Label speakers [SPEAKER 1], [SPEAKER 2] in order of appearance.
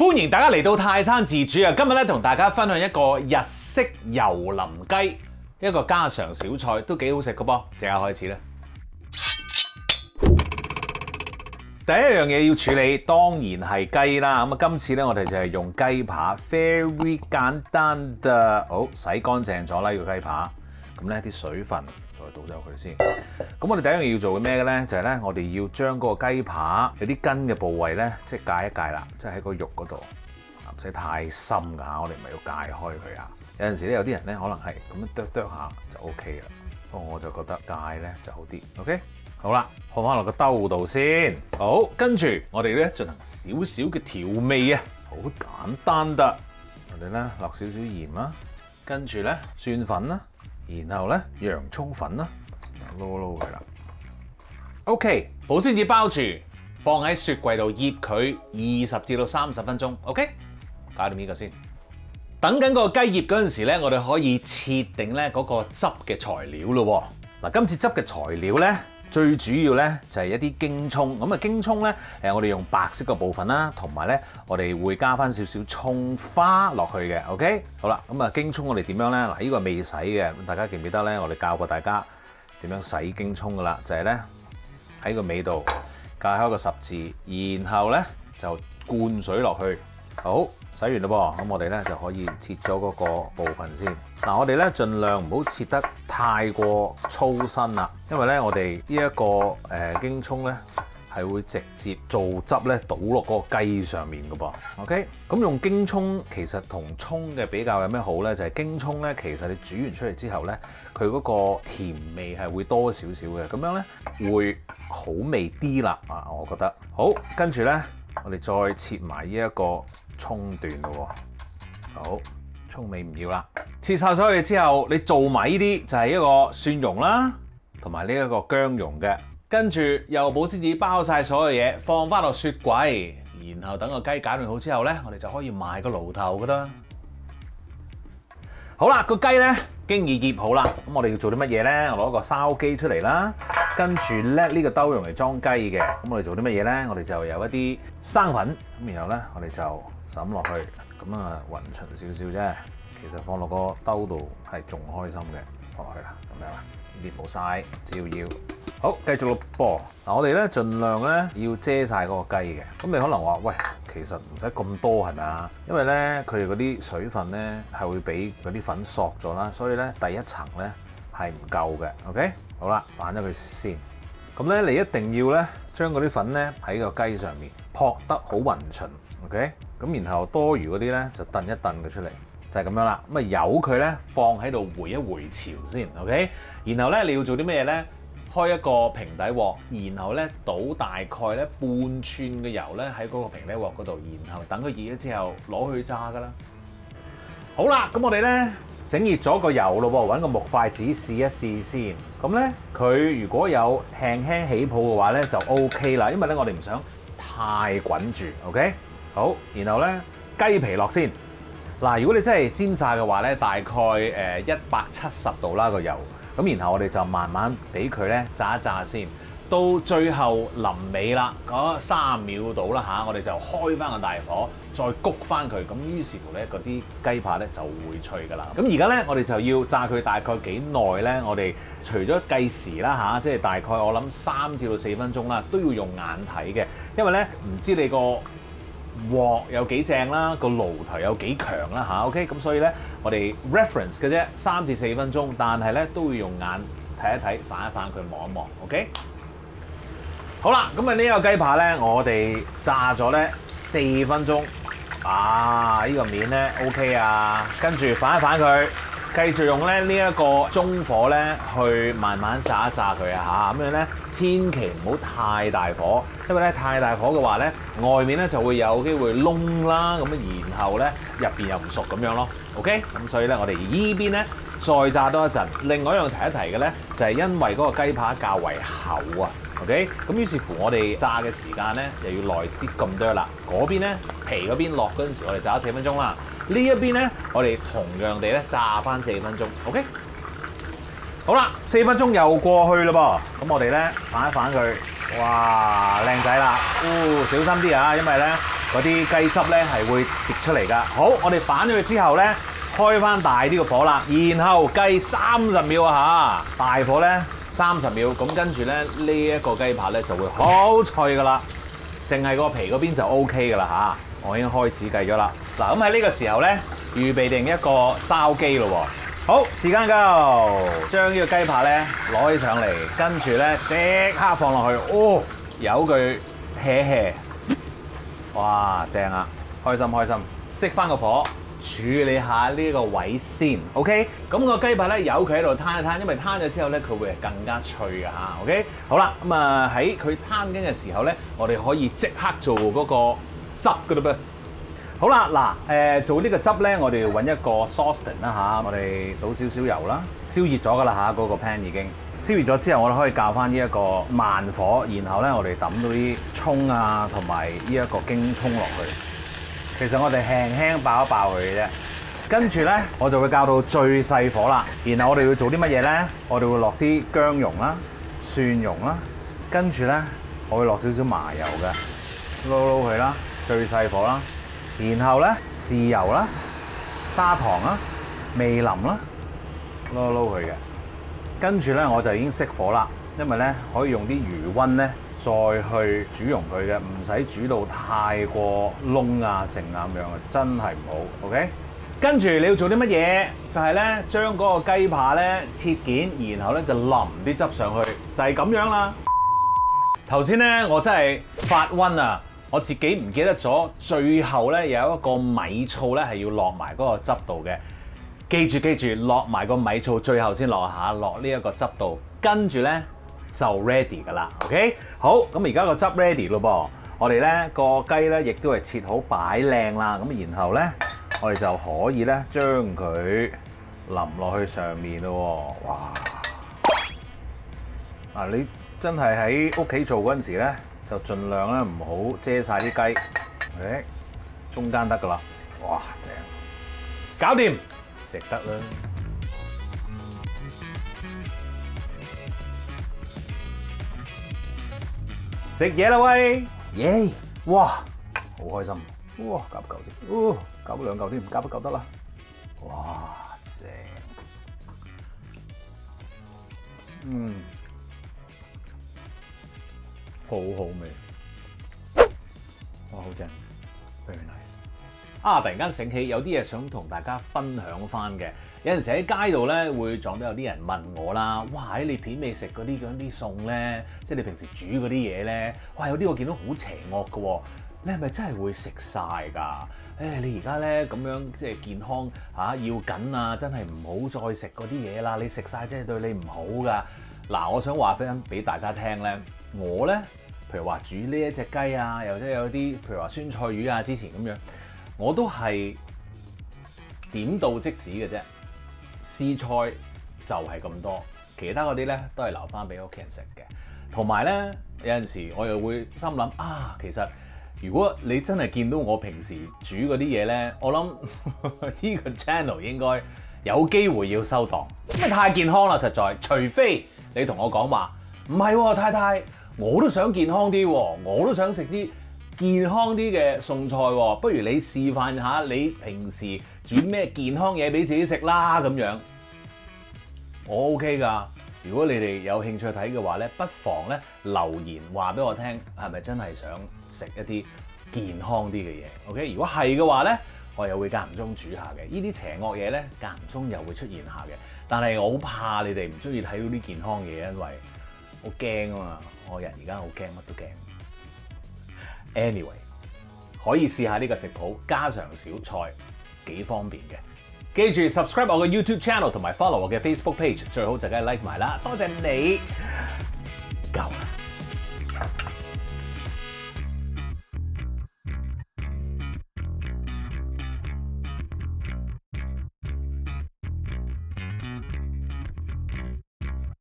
[SPEAKER 1] 歡迎大家嚟到泰山自主啊！今日咧同大家分享一個日式油淋雞，一個家常小菜，都幾好食噶噃。即刻開始啦！第一樣嘢要處理當然係雞啦。咁啊，今次咧我哋就係用雞扒 ，very 簡單的。好，洗乾淨咗啦，呢個雞扒。咁咧啲水分再倒走佢先。咁我哋第一樣嘢要做嘅咩嘅咧，就係咧我哋要將嗰個雞扒有啲筋嘅部位咧，即係戒一戒啦，即係喺個肉嗰度，唔使太深㗎嚇。我哋唔係要戒開佢啊。有陣時咧有啲人咧可能係咁樣剁剁下就 OK 啦。不過我就覺得戒咧就好啲。OK， 好啦，放翻落個兜度先。好，跟住我哋咧進行少少嘅調味啊，好簡單㗎。我哋咧落少少鹽啦，跟住咧蒜粉啦。然後咧，洋葱粉啦，撈佢啦。OK， 保鮮紙包住，放喺雪櫃度醃佢20至到30分鐘。OK， 搞掂呢個先。等緊個雞醃嗰陣時咧，我哋可以切定咧嗰個汁嘅材料咯。嗱，今次汁嘅材料咧，最主要咧就係一啲京葱。咁啊，京葱咧，我哋用白色嘅部分啦，同埋咧，我哋會加翻少少葱花落去嘅。OK， 好啦，咁啊，京葱我哋點樣咧？嗱，呢個未洗嘅，大家記唔記得咧？我哋教過大家點樣洗京葱噶啦，就係咧喺個尾度界開個十字，然後咧就灌水落去。好，洗完啦噃，咁我哋咧就可以切咗嗰個部分先。嗱，我哋咧盡量唔好切得太過粗身啦，因為咧我哋呢一個京葱咧係會直接做汁咧倒落嗰個雞上面嘅噃。OK， 咁用京葱其實同葱嘅比較有咩好咧？就係京葱咧，其實你煮完出嚟之後咧，佢嗰個甜味係會多少少嘅，咁樣咧會好味啲啦。啊，我覺得好，跟住咧我哋再切埋呢一個葱段咯。好，葱尾唔要啦。切晒所有嘢之後，你做埋呢啲就係一個蒜蓉啦，同埋呢一個薑蓉嘅。跟住又保鮮紙包晒所有嘢，放翻落雪櫃，然後等個雞解凍好之後咧，我哋就可以埋個爐頭噶啦。好啦，個雞咧經已醃好啦，咁我哋要做啲乜嘢咧？我攞個燒機出嚟啦，跟住咧呢個兜用嚟裝雞嘅。咁我哋做啲乜嘢咧？我哋就有一啲生粉，咁然後咧我哋就揼落去，咁啊勻循少少啫。其實放落個兜度係仲開心嘅，放落去啦，咁樣啦，呢啲冇晒，照要。好，繼續咯噃。嗱，我哋咧盡量咧要遮晒嗰個雞嘅。咁你可能話，喂，其實唔使咁多係咪啊？因為咧佢哋嗰啲水分咧係會俾嗰啲粉索咗啦，所以咧第一層咧係唔夠嘅。OK， 好啦，反咗佢先。咁咧你一定要咧將嗰啲粉咧喺個雞上面撲得好勻循。OK， 咁然後多餘嗰啲咧就燉一燉佢出嚟。就係咁樣啦，咁啊由佢咧放喺度回一回潮先 ，OK？ 然後咧你要做啲咩咧？開一個平底鑊，然後咧倒大概咧半寸嘅油咧喺嗰個平底鑊嗰度，然後等佢熱咗之後攞去炸噶啦。好啦，咁我哋咧整熱咗個油咯喎，揾個木筷子試一試先。咁咧佢如果有輕輕起泡嘅話咧就 OK 啦，因為咧我哋唔想太滾住 ，OK？ 好，然後咧雞皮落先。嗱，如果你真係煎炸嘅話咧，大概170度啦個油，咁然後我哋就慢慢俾佢咧炸一炸先，到最後臨尾啦，嗰3秒到啦嚇，我哋就開翻個大火，再焗翻佢，咁於是乎咧嗰啲雞扒咧就會脆噶啦。咁而家咧我哋就要炸佢大概幾耐咧？我哋除咗計時啦嚇，即係大概我諗3至到4分鐘啦，都要用眼睇嘅，因為咧唔知你個鑊有幾正啦，個爐頭有幾強啦嚇 ，OK， 咁所以咧我哋 reference 嘅啫，3至4分鐘，但係咧都會用眼睇一睇，反一反佢，望一望 ，OK。好啦，咁啊呢個雞扒咧，我哋炸咗咧4分鐘，啊呢個面咧 OK 啊，跟住反一反佢，繼續用咧呢一個中火咧去慢慢炸一炸佢啊嚇，咁樣咧千祈唔好太大火。因為咧太大火嘅話咧，外面咧就會有機會燶啦，咁然後咧入邊又唔熟咁樣咯。OK， 咁所以咧我哋依邊咧再炸多一陣。另外一樣提一提嘅咧，就係因為嗰個雞扒較為厚啊。OK， 咁於是乎我哋炸嘅時間咧又要耐啲咁多啦。嗰邊咧皮嗰邊落嗰陣時，我哋炸咗4分鐘啦。呢一邊咧我哋同樣地咧炸翻4分鐘。OK， 好啦，4分鐘又過去啦噃，咁我哋咧反一反佢。哇，靚仔啦！小心啲啊，因為咧嗰啲雞汁咧係會滴出嚟㗎。好，我哋反咗佢之後咧，開翻大啲個火啦，然後計30秒啊嚇，大火咧30秒，咁跟住咧呢一個雞扒咧就會好脆㗎啦，淨係個皮嗰邊就 OK 㗎啦嚇。我已經開始計咗啦。嗱，咁喺呢個時候咧，預備定一個燒機咯喎。好，時間夠，將呢個雞扒咧攞起上嚟，跟住咧即刻放落去。哦，有句 hea， 哇，正啊！開心開心，熄翻個火，處理下呢個位先。OK， 咁個雞扒咧由佢喺度攤一攤，因為攤咗之後咧佢會係更加脆㗎嚇。OK， 好啦，咁啊喺佢攤緊嘅時候咧，我哋可以即刻做嗰個汁㗎啦噃。好啦，嗱，做呢個汁咧，我哋要揾一個 saucepan 啦嚇，我哋倒少少油啦，燒熱咗㗎啦嚇，嗰個 pan 已經燒熱咗之後，我哋可以校翻呢一個慢火，然後咧我哋揼到啲葱啊同埋呢一個京葱落去。其實我哋輕輕爆一爆佢嘅啫，跟住咧我就會校到最細火啦。然後我哋要做啲乜嘢咧？我哋會落啲薑蓉啦、蒜蓉啦，跟住咧我會落少少麻油嘅，撈佢啦，最細火啦。然後咧豉油啦、砂糖啦、味淋啦，撈佢嘅。跟住咧我就已經熄火啦，因為咧可以用啲餘溫咧再去煮溶佢嘅，唔使煮到太過燶啊成啊咁樣嘅，真係唔好。OK， 跟住你要做啲乜嘢？就係咧將嗰個雞扒咧切件，然後咧就淋啲汁上去，就係咁樣啦。頭先咧我真係發瘟啊！我自己唔記得咗，最後咧有一個米醋咧係要落埋嗰個汁度嘅。記住，落埋個米醋，最後先落下，落呢一個汁度，跟住咧就 ready 㗎啦。OK， 好，咁而家個汁 ready 咯噃，我哋咧個雞咧亦都係切好擺靚啦。咁然後咧我哋就可以咧將佢淋落去上面咯。哇！嗱，你真係喺屋企做嗰陣時咧，就盡量咧唔好遮晒啲雞，誒，中間得噶啦，哇，正，搞掂，食得啦。食嘢啦喂，耶！哇，好開心，哇，夾唔夠先，夾咗2嚿添，夾不夠得啦，哇，正，好好味，哇，好正 ，very nice。啊，突然間醒起，有啲嘢想同大家分享翻嘅。有陣時喺街度咧，會撞到有啲人問我啦，哇！你片尾食嗰啲餸咧，即係你平時煮嗰啲嘢咧，哇！有啲我見到好邪惡嘅喎，你係咪真係會食晒㗎？你而家咧咁樣即係健康嚇要緊啊，真係唔好再食嗰啲嘢啦！你食晒真係對你唔好㗎。嗱，我想話翻俾大家聽咧，我咧譬如話煮呢一隻雞啊，又或者有啲譬如話酸菜魚啊，之前咁樣，我都係點到即止嘅啫。試菜就係咁多，其他嗰啲咧都係留翻俾屋企人食嘅。同埋咧有陣時我又會心諗啊，其實如果你真係見到我平時煮嗰啲嘢咧，我諗呢個 channel 應該有機會要收檔，因為太健康啦，實在。除非你同我講話唔係喎，太太，我都想健康啲喎，我都想食啲健康啲嘅餸菜喎，不如你示範下你平時煮咩健康嘢俾自己食啦咁樣。我 OK 㗎，如果你哋有興趣睇嘅話咧，不妨咧留言話俾我聽，係咪真係想食一啲健康啲嘅嘢 ？OK， 如果係嘅話咧，我又會間唔中煮下嘅。呢啲邪惡嘢咧，間唔中又會出現下嘅。但係我好怕你哋唔中意睇到啲健康嘢，因為好驚啊嘛，我人而家好驚，乜都驚。Anyway， 可以試下呢個食譜，家常小菜幾方便嘅。記住 subscribe 我嘅 YouTube channel 同埋 follow 我嘅 Facebook page，最好就梗係 like 埋啦，多謝你。